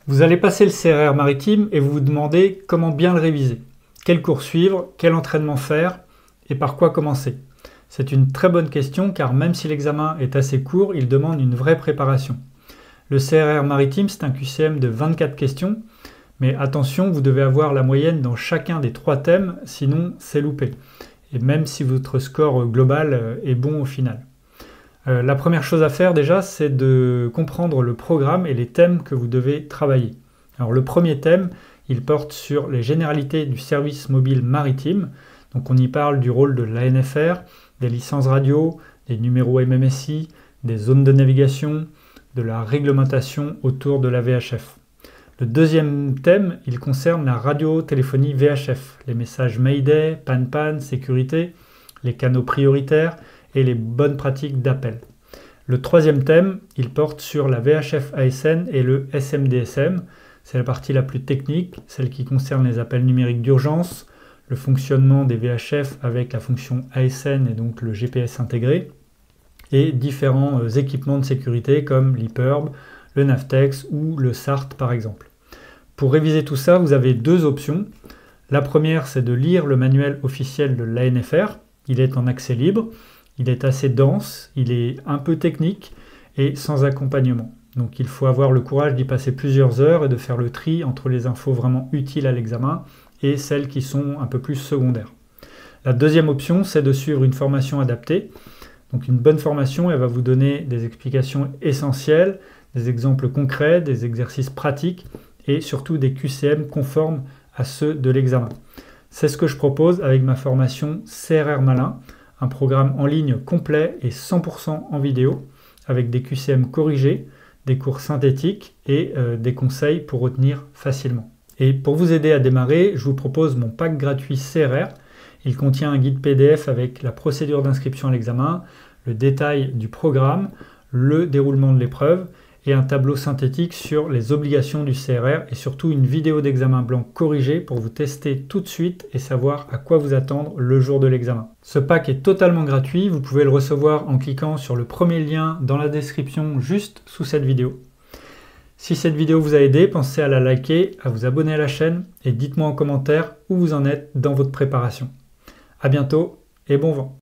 Vous allez passer le CRR maritime et vous vous demandez comment bien le réviser. Quel cours suivre, quel entraînement faire et par quoi commencer. C'est une très bonne question car même si l'examen est assez court, il demande une vraie préparation. Le CRR maritime, c'est un QCM de 24 questions, mais attention, vous devez avoir la moyenne dans chacun des 3 thèmes, sinon c'est loupé. Et même si votre score global est bon au final. La première chose à faire déjà, c'est de comprendre le programme et les thèmes que vous devez travailler. Alors le premier thème, il porte sur les généralités du service mobile maritime. Donc on y parle du rôle de l'ANFR, des licences radio, des numéros MMSI, des zones de navigation, de la réglementation autour de la VHF. Le deuxième thème, il concerne la radiotéléphonie VHF, les messages Mayday, PAN-PAN, sécurité, les canaux prioritaires et les bonnes pratiques d'appel. Le troisième thème, il porte sur la VHF ASN et le SMDSM. C'est la partie la plus technique, celle qui concerne les appels numériques d'urgence, le fonctionnement des VHF avec la fonction ASN et donc le GPS intégré, et différents équipements de sécurité comme l'EPIRB, le Navtex ou le SART par exemple. Pour réviser tout ça, vous avez 2 options. La première, c'est de lire le manuel officiel de l'ANFR. Il est en accès libre, il est assez dense, il est un peu technique et sans accompagnement. Donc il faut avoir le courage d'y passer plusieurs heures et de faire le tri entre les infos vraiment utiles à l'examen et celles qui sont un peu plus secondaires. La deuxième option, c'est de suivre une formation adaptée. Donc une bonne formation, elle va vous donner des explications essentielles, des exemples concrets, des exercices pratiques et surtout des QCM conformes à ceux de l'examen. C'est ce que je propose avec ma formation CRR Malin, un programme en ligne complet et 100% en vidéo, avec des QCM corrigés, des cours synthétiques et des conseils pour retenir facilement. Et pour vous aider à démarrer, je vous propose mon pack gratuit CRR. Il contient un guide PDF avec la procédure d'inscription à l'examen, le détail du programme, le déroulement de l'épreuve et un tableau synthétique sur les obligations du CRR et surtout une vidéo d'examen blanc corrigée pour vous tester tout de suite et savoir à quoi vous attendre le jour de l'examen. Ce pack est totalement gratuit, vous pouvez le recevoir en cliquant sur le premier lien dans la description juste sous cette vidéo. Si cette vidéo vous a aidé, pensez à la liker, à vous abonner à la chaîne et dites-moi en commentaire où vous en êtes dans votre préparation. À bientôt et bon vent!